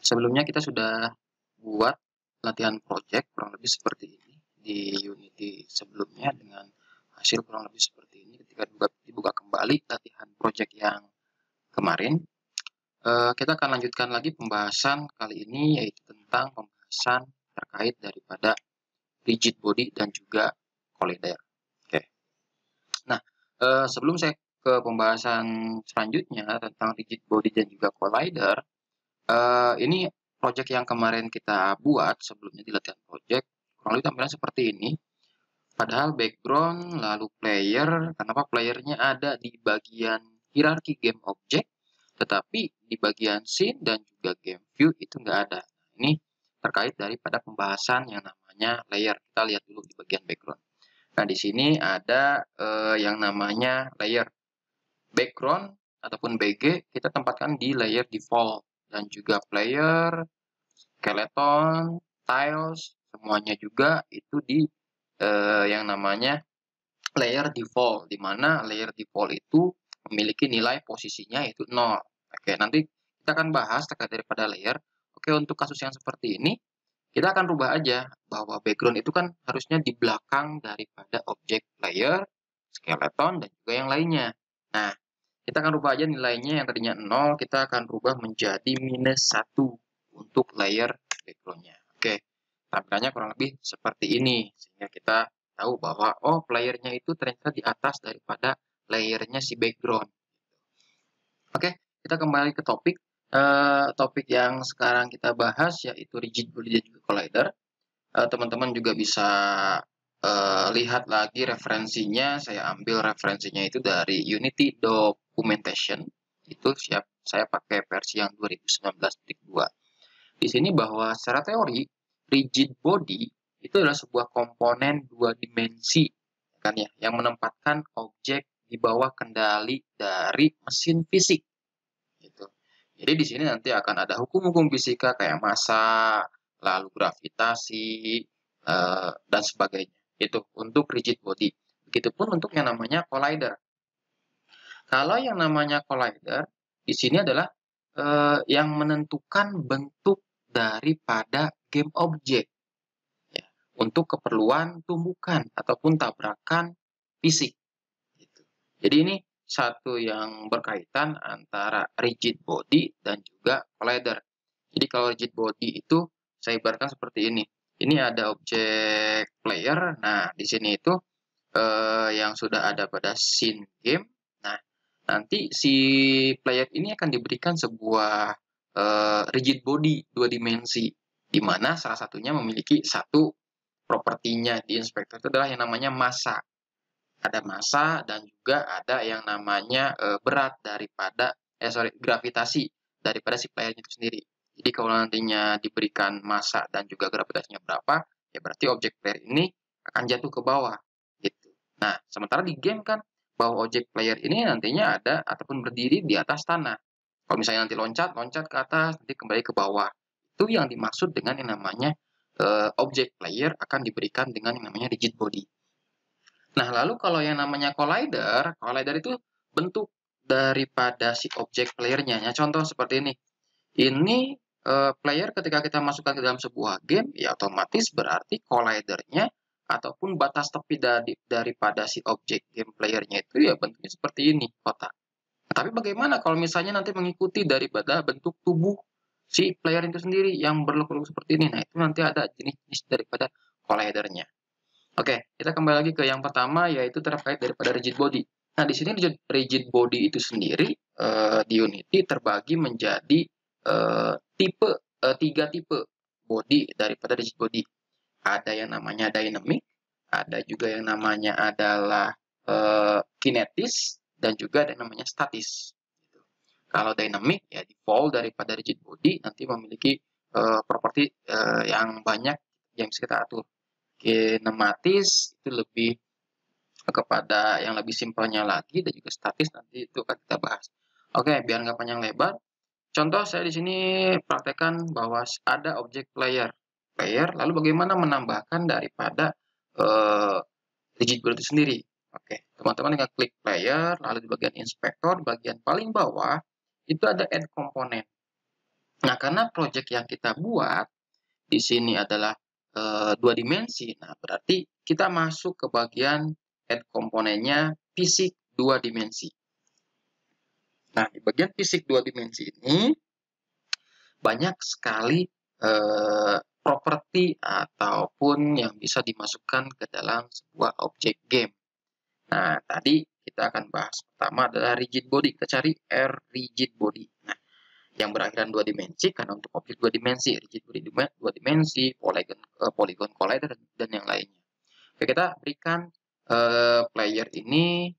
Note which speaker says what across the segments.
Speaker 1: Sebelumnya kita sudah buat latihan project kurang lebih seperti ini di Unity sebelumnya dengan hasil kurang lebih seperti ini. Ketika dibuka kembali latihan project yang kemarin, kita akan lanjutkan lagi pembahasan kali ini, yaitu tentang pembahasan terkait daripada rigid body dan juga collider. Oke. Nah, sebelum saya ke pembahasan selanjutnya tentang rigid body dan juga collider, ini project yang kemarin kita buat sebelumnya di latihan project, kurang lebih tampilan seperti ini. Padahal background, lalu player, kenapa playernya ada di bagian hierarki game object, tetapi di bagian scene dan juga game view itu nggak ada. Ini terkait daripada pembahasan yang namanya layer. Kita lihat dulu di bagian background. Nah, di sini ada yang namanya layer. Background ataupun BG kita tempatkan di layer default. Dan juga player, skeleton, tiles, semuanya juga itu di yang namanya layer default, di mana layer default itu memiliki nilai posisinya yaitu 0. Oke, nanti kita akan bahas terkait daripada layer. Oke, untuk kasus yang seperti ini, kita akan rubah aja bahwa background itu kan harusnya di belakang daripada objek layer, skeleton, dan juga yang lainnya. Nah, kita akan rubah aja nilainya yang tadinya 0, kita akan rubah menjadi -1 untuk layer background-nya. Oke, tampilannya kurang lebih seperti ini, sehingga kita tahu bahwa, oh, playernya itu ternyata di atas daripada layernya si background. Oke, kita kembali ke topik. Topik yang sekarang kita bahas yaitu rigid body dan juga collider. Teman-teman juga bisa lihat lagi referensinya. Saya ambil referensinya itu dari Unity Documentation. Itu saya pakai versi yang 2019.2. Di sini bahwa secara teori rigid body itu adalah sebuah komponen dua dimensi, kan ya, yang menempatkan objek di bawah kendali dari mesin fisik. Gitu. Jadi di sini nanti akan ada hukum-hukum fisika kayak massa, lalu gravitasi, dan sebagainya. Itu untuk rigid body. Begitupun untuk yang namanya collider. Kalau yang namanya collider, di sini adalah yang menentukan bentuk daripada game object ya, untuk keperluan tumbukan ataupun tabrakan fisik. Gitu. Jadi ini satu yang berkaitan antara rigid body dan juga collider. Jadi kalau rigid body itu saya ibaratkan seperti ini. Ini ada objek player. Nah, di sini itu yang sudah ada pada scene game. Nah, nanti si player ini akan diberikan sebuah rigid body dua dimensi, di mana salah satunya memiliki satu propertinya di inspektor itu adalah yang namanya massa. Ada massa dan juga ada yang namanya berat daripada gravitasi daripada si player itu sendiri. Jadi kalau nantinya diberikan massa dan juga gravitasinya berapa, ya berarti objek player ini akan jatuh ke bawah gitu. Nah, sementara di game kan bahwa objek player ini nantinya ada ataupun berdiri di atas tanah. Kalau misalnya nanti loncat ke atas, nanti kembali ke bawah. Itu yang dimaksud dengan yang namanya objek player akan diberikan dengan yang namanya rigid body. Nah, lalu kalau yang namanya collider, collider itu bentuk daripada si objek playernya. Ya, contoh seperti ini. Ini player ketika kita masukkan ke dalam sebuah game, ya otomatis berarti collidernya ataupun batas tepi daripada si objek game playernya itu ya bentuknya seperti ini, kotak. Nah, tapi bagaimana kalau misalnya nanti mengikuti daripada bentuk tubuh si player itu sendiri yang berlekuk-lekuk seperti ini? Nah, itu nanti ada jenis-jenis daripada collidernya. Oke, kita kembali lagi ke yang pertama, yaitu terkait daripada rigid body. Nah, di sini rigid body itu sendiri di Unity terbagi menjadi tiga tipe body daripada rigid body. Ada yang namanya dynamic, ada juga yang namanya adalah kinetis, dan juga ada yang namanya statis. Kalau dynamic, ya default daripada rigid body nanti memiliki properti yang banyak yang bisa kita atur. Kinematis itu lebih kepada yang lebih simpelnya lagi, dan juga statis nanti itu akan kita bahas. Oke, biar nggak panjang lebar. Contoh saya di sini praktekkan bahwa ada objek player, lalu bagaimana menambahkan daripada rigid body itu sendiri. Oke, teman-teman tinggal klik player, lalu di bagian inspektor, bagian paling bawah itu ada add component. Nah, karena project yang kita buat di sini adalah 2 dimensi, nah berarti kita masuk ke bagian add komponennya fisik 2 dimensi. Nah, di bagian fisik 2 dimensi ini banyak sekali properti ataupun yang bisa dimasukkan ke dalam sebuah objek game. Nah, tadi kita akan bahas pertama adalah rigid body. Kita cari R rigid body. Nah, yang berakhiran 2 dimensi, karena untuk objek 2 dimensi, rigid body 2 dimensi, polygon collider, dan yang lainnya. Oke, kita berikan player ini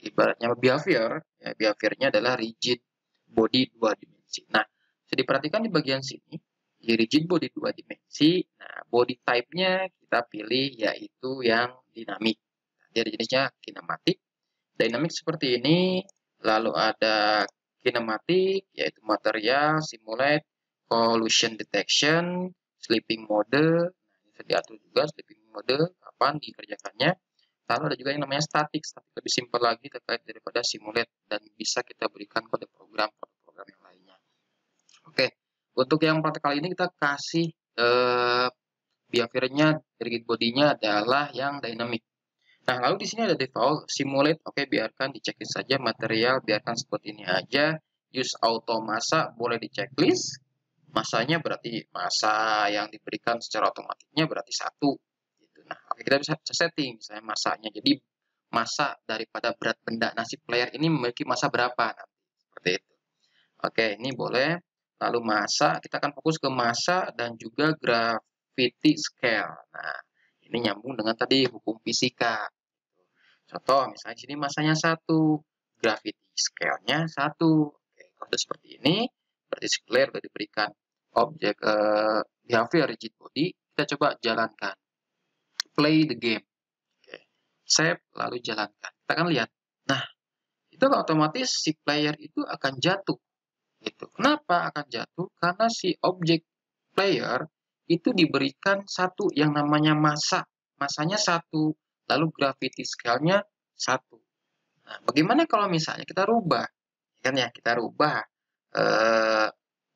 Speaker 1: ibaratnya behavior, ya, behaviornya adalah rigid body 2 dimensi. Nah, bisa diperhatikan di bagian sini, di rigid body 2 dimensi, nah body type-nya kita pilih yaitu yang dinamik. Jadi jenisnya kinematik. Dynamic seperti ini, lalu ada kinematik, yaitu material, simulate, collision detection, sleeping mode, bisa diatur juga sleeping mode, kapan dikerjakannya. Lalu ada juga yang namanya static lebih simpel lagi terkait daripada simulate, dan bisa kita berikan kode program yang lainnya. Oke, untuk yang praktek kali ini kita kasih behavior-nya, rigid body-nya adalah yang dynamic. Nah, lalu di sini ada default, simulate, oke, biarkan dicekin saja, material, biarkan seperti ini aja, use auto masa, boleh di checklist, masanya berarti masa yang diberikan secara otomatisnya berarti 1. Gitu. Nah, oke, kita bisa setting, misalnya masanya, jadi masa daripada berat benda, nah si player ini memiliki masa berapa, nanti seperti itu. Oke, ini boleh, lalu masa, kita akan fokus ke masa dan juga gravity scale. Nah, ini nyambung dengan tadi hukum fisika. Contoh, misalnya di sini masanya 1, gravity scale-nya 1. Oke, kalau seperti ini, berarti si player sudah diberikan objek behavior rigid body, kita coba jalankan. Play the game. Oke, save, lalu jalankan. Kita akan lihat. Nah, itu otomatis si player itu akan jatuh. Gitu. Kenapa akan jatuh? Karena si objek player itu diberikan satu yang namanya masa. Masanya 1, lalu gravity scale-nya 1. Nah, bagaimana kalau misalnya kita rubah? Kan ya, kita rubah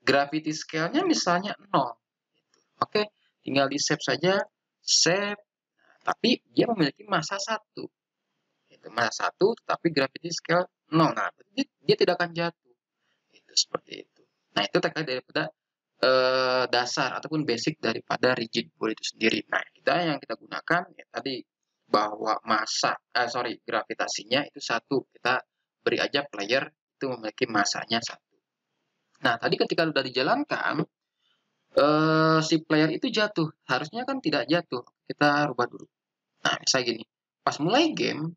Speaker 1: gravity scale-nya misalnya 0. Oke, tinggal di save saja, save. Nah, tapi dia memiliki massa 1. Itu massa 1, tetapi gravity scale 0. Nah, dia tidak akan jatuh. Itu seperti itu. Nah, itu terkait daripada dasar ataupun basic daripada rigid body itu sendiri. Nah, yang kita gunakan ya tadi bahwa gravitasinya itu 1. Kita beri aja player itu memiliki massanya 1. Nah, tadi ketika sudah dijalankan, si player itu jatuh. Harusnya kan tidak jatuh. Kita rubah dulu. Nah, misalnya gini. Pas mulai game,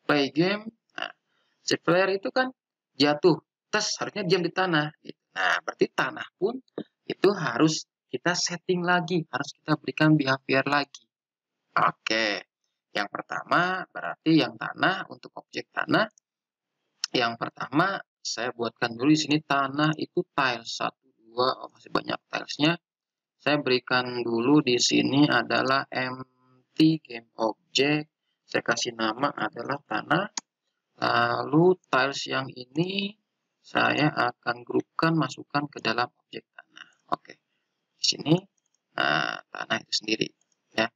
Speaker 1: play game, nah, si player itu kan jatuh. Terus harusnya diam di tanah. Nah, berarti tanah pun itu harus kita setting lagi. Harus kita berikan behavior lagi. Oke. Yang pertama, berarti yang tanah, untuk objek tanah, yang pertama saya buatkan dulu di sini tanah itu tiles 1, 2, oh masih banyak tilesnya. Saya berikan dulu di sini adalah empty game object. Saya kasih nama adalah tanah. Lalu tiles yang ini saya akan grupkan, masukkan ke dalam objek tanah. Oke, di sini tanah itu sendiri ya.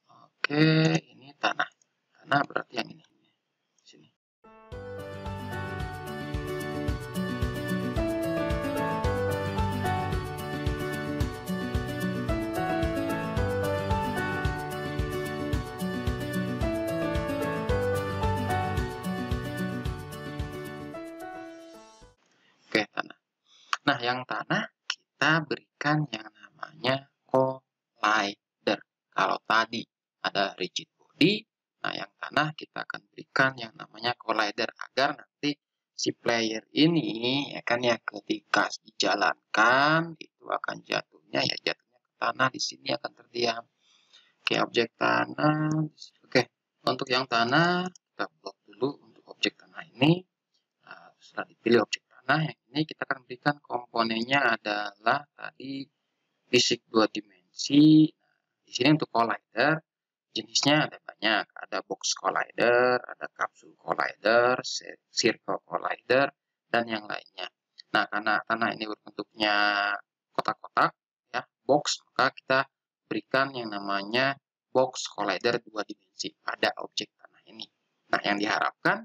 Speaker 1: Oke, ini tanah. Tanah berarti yang ini. Di sini. Oke, tanah. Nah, yang tanah kita berikan yang namanya collider. Kalau tadi ada rigid body, nah yang tanah kita akan berikan yang namanya collider agar nanti si player ini ya kan ya ketika dijalankan itu akan jatuhnya ke tanah, di sini akan terdiam. Oke, objek tanah. Oke, untuk yang tanah kita blok dulu untuk objek tanah ini. Nah, setelah dipilih objek tanah yang ini, kita akan berikan komponennya adalah tadi fisik 2 dimensi. Nah, di sini untuk collider jenisnya ada banyak, ada box collider, ada capsule collider, circle collider, dan yang lainnya. Nah, karena tanah ini berbentuknya kotak-kotak, ya, box, maka kita berikan yang namanya box collider 2 dimensi pada objek tanah ini. Nah, yang diharapkan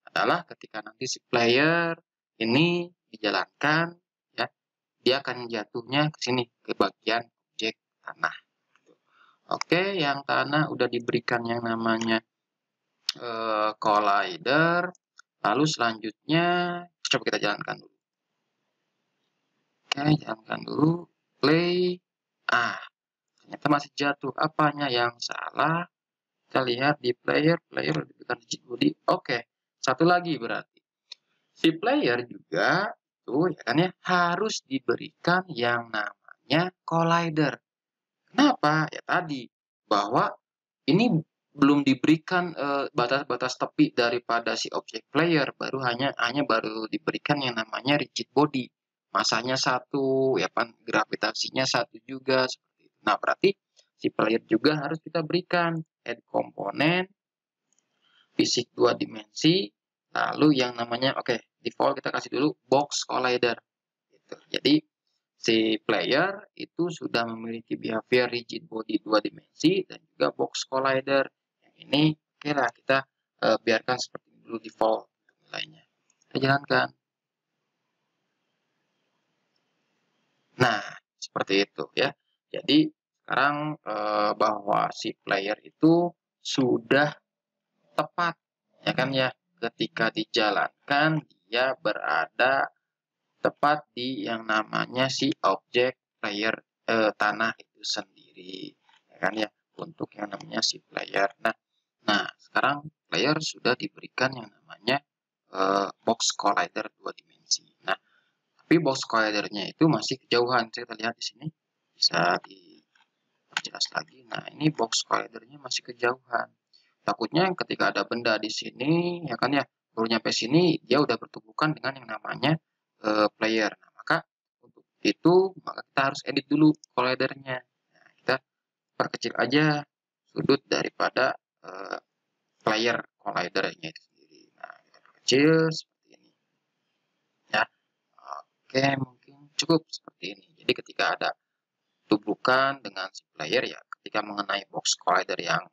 Speaker 1: adalah ketika nanti si player ini dijalankan, ya, dia akan jatuhnya ke sini, ke bagian objek tanah. Oke, yang tanah udah diberikan yang namanya collider. Lalu selanjutnya coba kita jalankan dulu. Oke, jalankan dulu. Play. Ternyata masih jatuh. Apanya yang salah? Kita lihat di player diberikan rigid body. Oke, satu lagi berarti. Si player juga itu ya kan ya harus diberikan yang namanya collider. Kenapa? Ya tadi bahwa ini belum diberikan batas-batas tepi daripada si objek player, hanya baru diberikan yang namanya rigid body. Masanya satu, ya kan, gravitasinya satu juga seperti itu. Nah, berarti si player juga harus kita berikan add komponen fisik 2 dimensi, lalu yang namanya default kita kasih dulu box collider gitu. Jadi si player itu sudah memiliki behavior rigid body 2 dimensi dan juga box collider. Yang ini lah kita biarkan seperti dulu default nilainya. Kita jalankan. Nah, seperti itu ya. Jadi sekarang bahwa si player itu sudah tepat ya kan ya, ketika dijalankan dia berada tepat di yang namanya si objek player tanah itu sendiri ya kan ya, untuk yang namanya si player. Nah, sekarang player sudah diberikan yang namanya box collider 2 dimensi. Nah, tapi box collidernya itu masih kejauhan. Kita lihat di sini bisa diperjelas lagi. Nah, ini box collidernya masih kejauhan. Takutnya ketika ada benda di sini, ya kan ya, baru nyampe sini, dia udah bertumbukan dengan yang namanya player. Nah, maka untuk itu, maka kita harus edit dulu collidernya. Nah, kita perkecil aja sudut daripada player collidernya itu sendiri. Nah, kita perkecil seperti ini. Ya, oke, mungkin cukup seperti ini. Jadi ketika ada tumbukan dengan si player, ya, ketika mengenai box collider yang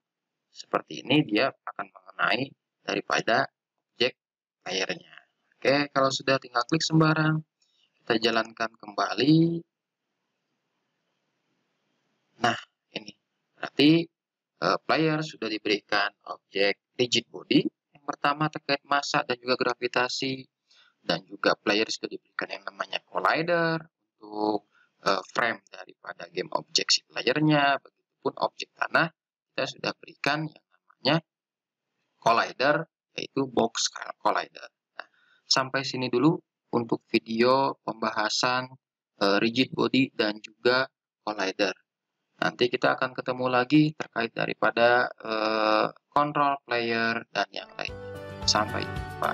Speaker 1: seperti ini, dia akan mengenai daripada objek layarnya. Oke, kalau sudah tinggal klik sembarang, kita jalankan kembali. Nah, ini berarti player sudah diberikan objek rigid body. Yang pertama terkait massa dan juga gravitasi, dan juga player sudah diberikan yang namanya collider untuk frame daripada game objek si playernya. Begitupun objek tanah kita sudah berikan yang namanya collider, yaitu box collider. Nah, sampai sini dulu untuk video pembahasan rigid body dan juga collider. Nanti kita akan ketemu lagi terkait daripada control player dan yang lainnya. Sampai jumpa.